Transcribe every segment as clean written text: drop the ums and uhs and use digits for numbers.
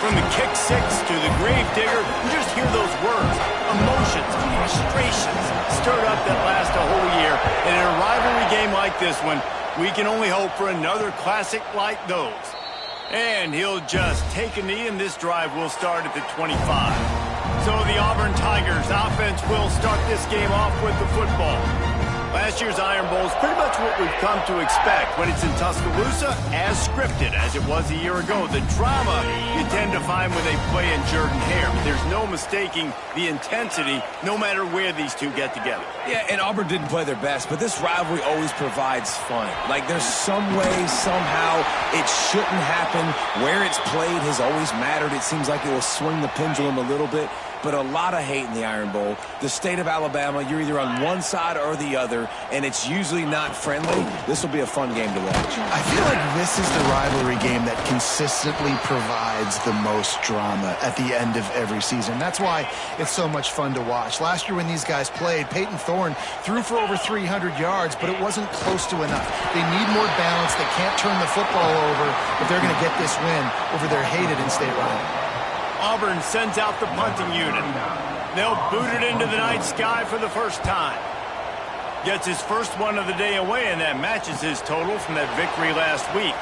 From the kick six to the grave digger, you just hear those words. Emotions, frustrations, stirred up that last a whole year. And in a rivalry game like this one, we can only hope for another classic like those. And he'll just take a knee, and this drive will start at the 25. So the Auburn Tigers offense will start this game off with the football. Last year's Iron Bowl is pretty much what we've come to expect when it's in Tuscaloosa, as scripted as it was a year ago. The drama you tend to find when they play in Jordan-Hare, but there's no mistaking the intensity no matter where these two get together. Yeah, and Auburn didn't play their best, but this rivalry always provides fun. Like, there's some way, somehow, it shouldn't happen. Where it's played has always mattered. It seems like it will swing the pendulum a little bit. But a lot of hate in the Iron Bowl. The state of Alabama, you're either on one side or the other, and it's usually not friendly. This will be a fun game to watch. I feel like this is the rivalry game that consistently provides the most drama at the end of every season. That's why it's so much fun to watch. Last year when these guys played, Peyton Thorne threw for over 300 yards, but it wasn't close to enough. They need more balance. They can't turn the football over if they're going to get this win over their hated in-state rival. Auburn sends out the punting unit. They'll boot it into the night sky for the first time. Gets his first one of the day away, and that matches his total from that victory last week.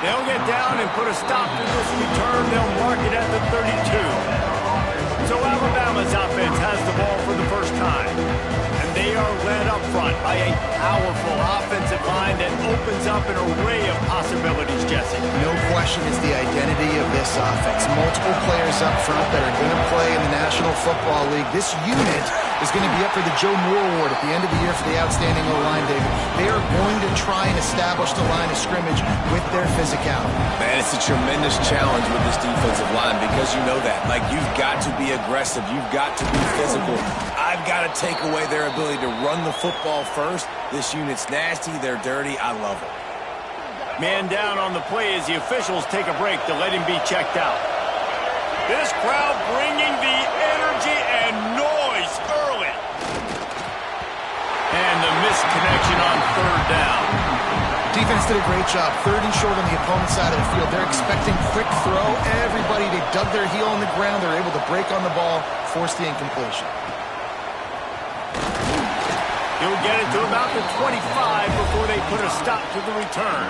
They'll get down and put a stop to this return. They'll mark it at the 32. So Alabama's offense has the ball for the first time. And they are led up front by a powerful offensive line that opens up an array of possibilities, Jesse. No question is the identity of this offense. Multiple players up front that are going to play in the National Football League. This unit is going to be up for the Joe Moore Award at the end of the year for the outstanding O-line, David. They are going to try and establish the line of scrimmage with their physicality. Man, it's a tremendous challenge with this defensive line because you know that. Like, you've got to be aggressive. You've got to be physical. I've got to take away their ability to run the football first. This unit's nasty. They're dirty. I love it. Man down on the play as the officials take a break to let him be checked out. This crowd bringing the energy and noise early. And the missed connection on third down. Defense did a great job. Third and short on the opponent's side of the field. They're expecting quick throw. Everybody, they dug their heel on the ground. They're able to break on the ball, force the incompletion. He'll get it to about the 25 before they put a stop to the return.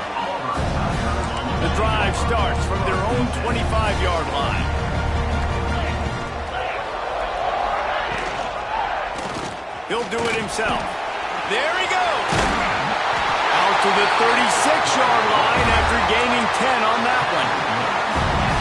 The drive starts from their own 25-yard line. He'll do it himself. There he goes. Out to the 36-yard line after gaining 10 on that one.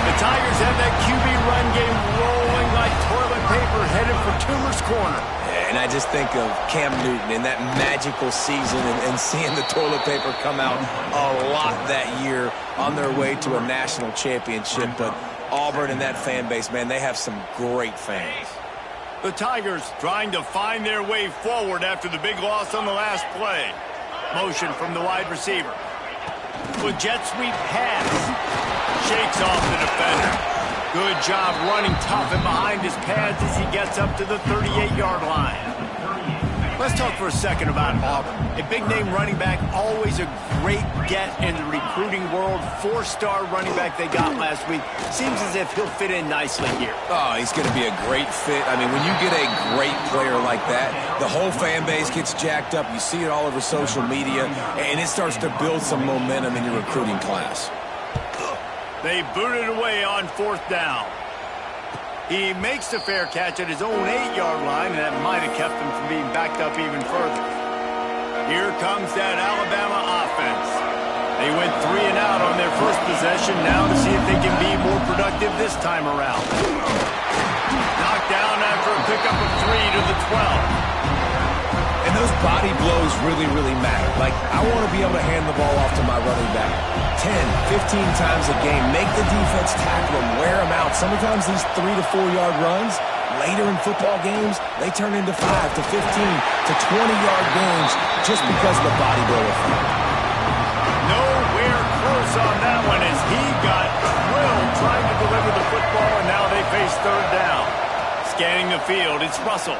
The Tigers have that QB run game rolling like toilet paper headed for Toomer's Corner. And I just think of Cam Newton in that magical season and seeing the toilet paper come out a lot that year on their way to a national championship. But Auburn and that fan base, man, they have some great fans. The Tigers trying to find their way forward after the big loss on the last play. Motion from the wide receiver. With jet sweep pass. Shakes off the defender. Good job running tough and behind his pads as he gets up to the 38-yard line. Let's talk for a second about Auburn. A big-name running back, always a great get in the recruiting world. Four-star running back they got last week. Seems as if he'll fit in nicely here. Oh, he's going to be a great fit. I mean, when you get a great player like that, the whole fan base gets jacked up. You see it all over social media, and it starts to build some momentum in your recruiting class. They booted away on fourth down. He makes the fair catch at his own 8-yard line, and that might have kept him from being backed up even further. Here comes that Alabama offense. They went 3 and out on their first possession, now to see if they can be more productive this time around. Knocked down after a pickup of 3 to the 12. And those body blows really, really matter. Like, I want to be able to hand the ball off to my running back 10, 15 times a game. Make the defense tackle them, wear them out. Sometimes these 3 to 4 yard runs, later in football games, they turn into 5 to 15 to 20-yard games just because of the body blow effect. Nowhere close on that one as he got drilled trying to deliver the football, and now they face third down. Scanning the field, it's Russell.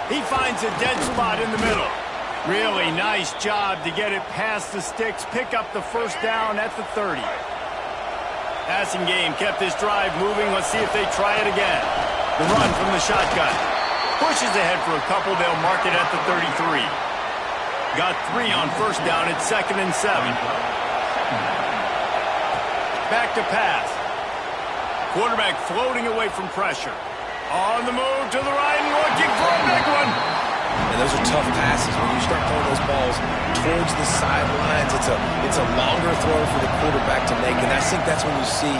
He finds a dead spot in the middle. Really nice job to get it past the sticks, pick up the first down at the 30. Passing game kept this drive moving. Let's see if they try it again. The run from the shotgun. Pushes ahead for a couple. They'll mark it at the 33. Got 3 on first down. It's 2nd and 7. Back to pass. Quarterback floating away from pressure. On the move to the right and looking for a big one. And those are tough passes. When you start throwing those balls towards the sidelines, it's a longer throw for the quarterback to make. And I think that's when you see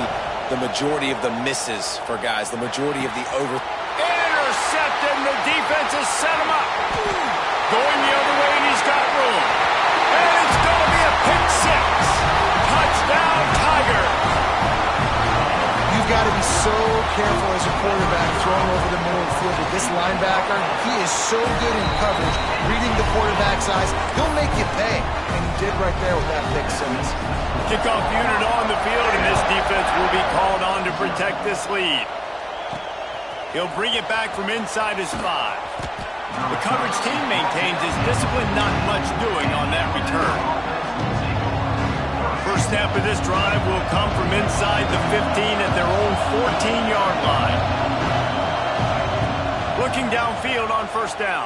the majority of the misses for guys, the majority of the over. Intercepted, and the defense has set him up. Going the other way, and he's got room. And it's going to be a pick 6. Touchdown, Tigers. You've got to be so careful as a quarterback throwing over the middle of the field with this linebacker. He is so good in coverage, reading the quarterback's eyes. He'll make you pay, and he did right there with that pick 6. Kickoff unit on the field, and this defense will be called on to protect this lead. He'll bring it back from inside his 5. The coverage team maintains his discipline, not much doing on that return. First snap of this drive will come from inside the 15 at their own 14-yard line. Looking downfield on first down.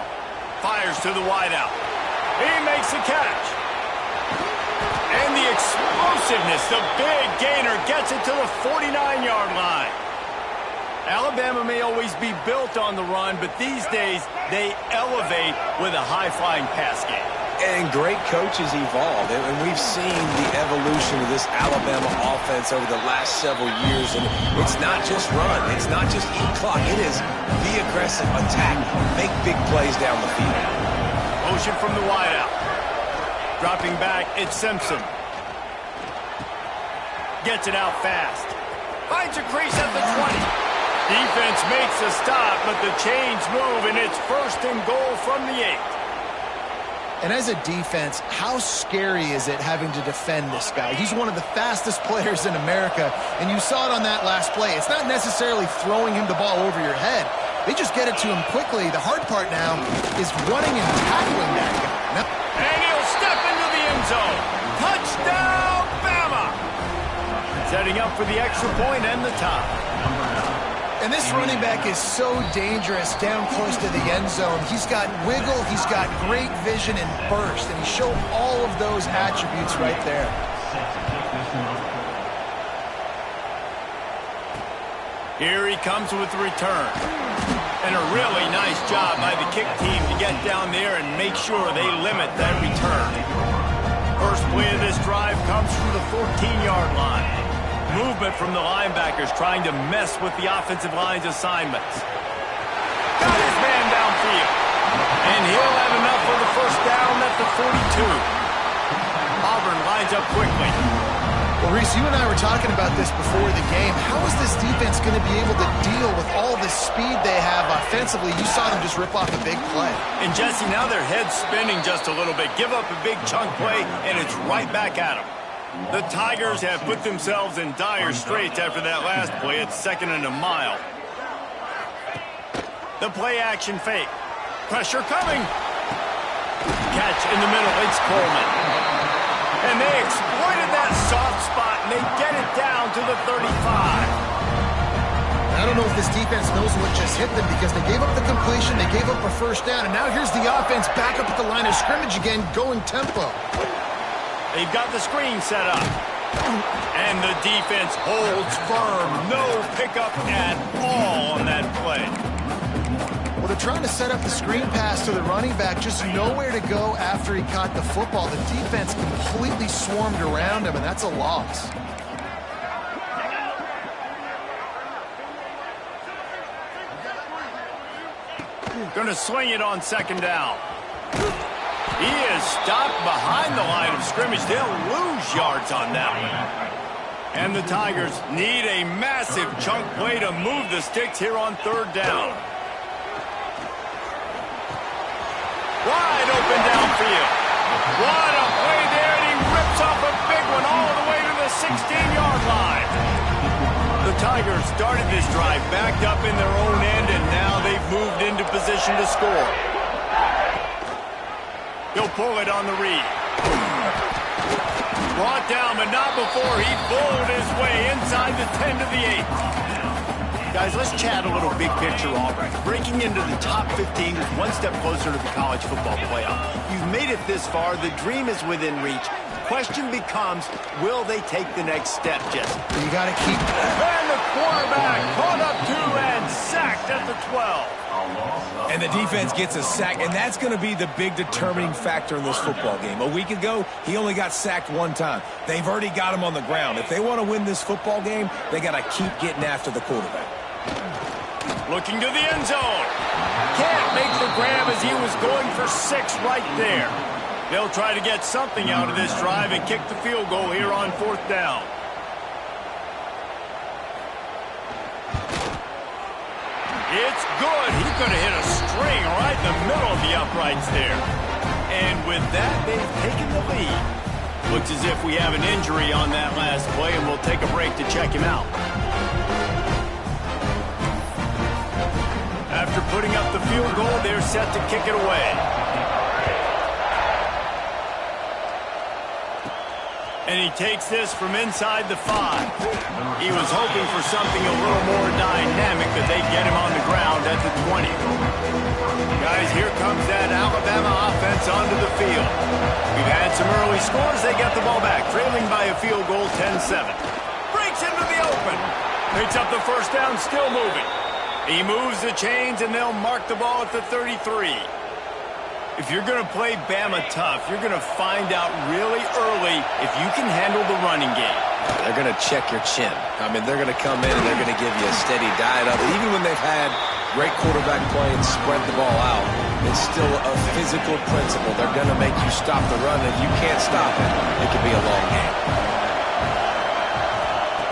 Fires to the wideout. He makes the catch. And the explosiveness, the big gainer, gets it to the 49-yard line. Alabama may always be built on the run, but these days they elevate with a high-flying pass game. And great coaches evolve, and we've seen the evolution of this Alabama offense over the last several years. And it's not just run, it's not just eat clock, it is be aggressive, attack, make big plays down the field. Motion from the wideout. Dropping back, it's Simpson. Gets it out fast. Finds a crease at the 20. Defense makes a stop, but the chains move, and it's 1st and goal from the 8. And as a defense, how scary is it having to defend this guy? He's one of the fastest players in America, and you saw it on that last play. It's not necessarily throwing him the ball over your head. They just get it to him quickly. The hard part now is running and tackling that guy. And he'll step into the end zone. Touchdown, Bama! Setting up for the extra point and the tie. And this running back is so dangerous down close to the end zone. He's got wiggle, he's got great vision and burst, and he showed all of those attributes right there. Here he comes with the return. And a really nice job by the kick team to get down there and make sure they limit that return. First play of this drive comes from the 14-yard line. Movement from the linebackers trying to mess with the offensive line's assignments. Got his man downfield. And he'll have enough for the first down at the 42. Auburn lines up quickly. Well, Reese, you and I were talking about this before the game. How is this defense going to be able to deal with all the speed they have offensively? You saw them just rip off a big play. And, Jesse, now their head's spinning just a little bit. Give up a big chunk play, and it's right back at them. The Tigers have put themselves in dire straits after that last play. It's 2nd and a mile. The play action fake. Pressure coming. Catch in the middle. It's Coleman. And they exploited that soft spot, and they get it down to the 35. I don't know if this defense knows what just hit them because they gave up the completion, they gave up a first down, and now here's the offense back up at the line of scrimmage again, going tempo. They've got the screen set up. And the defense holds firm. No pickup at all on that play. Well, they're trying to set up the screen pass to the running back, just nowhere to go after he caught the football. The defense completely swarmed around him, and that's a loss. Going to swing it on 2nd down. He is stopped behind the line of scrimmage. They'll lose yards on that one. And the Tigers need a massive chunk play to move the sticks here on 3rd down. Wide open downfield. What a play there, and he rips off a big one all the way to the 16-yard line. The Tigers started this drive backed up in their own end, and now they've moved into position to score. He'll pull it on the read. Brought down, but not before he bowled his way inside inside the 10 to the 8. Guys, let's chat a little big picture Auburn. Breaking into the top 15 is one step closer to the college football playoff. You've made it this far. The dream is within reach. Question becomes, will they take the next step, Jesse? You got to keep... And the quarterback caught up to and sacked at the 12. And the defense gets a sack, and that's going to be the big determining factor in this football game. A week ago, he only got sacked one time. They've already got him on the ground. If they want to win this football game, they got to keep getting after the quarterback. Looking to the end zone. Can't make the grab as he was going for 6 right there. They'll try to get something out of this drive and kick the field goal here on 4th down. It's good. He could have hit a string right in the middle of the uprights there. And with that, they've taken the lead. Looks as if we have an injury on that last play, and we'll take a break to check him out. After putting up the field goal, they're set to kick it away. And he takes this from inside the 5. He was hoping for something a little more dynamic, but they get him on the ground at the 20. Guys, here comes that Alabama offense onto the field. We've had some early scores. They get the ball back, trailing by a field goal, 10-7. Breaks into the open. Picks up the first down, still moving. He moves the chains, and they'll mark the ball at the 33. If you're going to play Bama tough, you're going to find out really early if you can handle the running game. They're going to check your chin. I mean, they're going to come in and they're going to give you a steady diet of it. Even when they've had great quarterback play and spread the ball out, it's still a physical principle. They're going to make you stop the run. If you can't stop it, it could be a long game.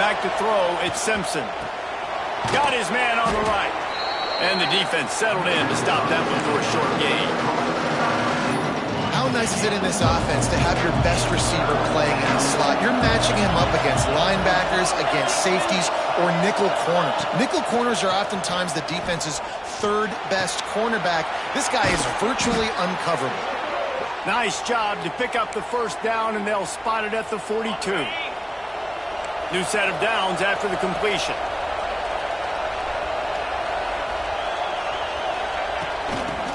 Back to throw, it's Simpson. Got his man on the right. And the defense settled in to stop that one for a short gain. How nice is it in this offense to have your best receiver playing in the slot? You're matching him up against linebackers, against safeties, or nickel corners. Nickel corners are oftentimes the defense's 3rd best cornerback. This guy is virtually uncoverable. Nice job to pick up the first down, and they'll spot it at the 42. New set of downs after the completion.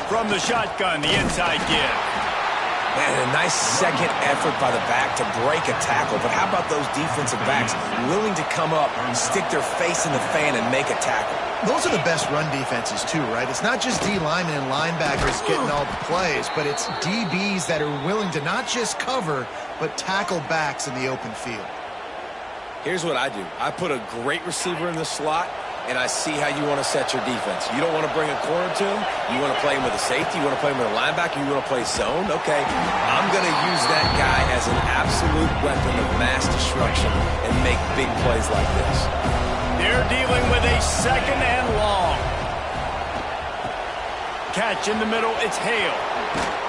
From the shotgun, the inside give. Man, a nice second effort by the back to break a tackle. But how about those defensive backs willing to come up, stick their face in the fan, and make a tackle? Those are the best run defenses, too, right? It's not just D linemen and linebackers getting all the plays, but it's DBs that are willing to not just cover, but tackle backs in the open field. Here's what I do. I put a great receiver in the slot, and I see how you want to set your defense. You don't want to bring a corner to him. You want to play him with a safety. You want to play him with a linebacker. You want to play zone. Okay, I'm going to use that guy as an absolute weapon of mass destruction and make big plays like this. They're dealing with a 2nd and long. Catch in the middle. It's Hale.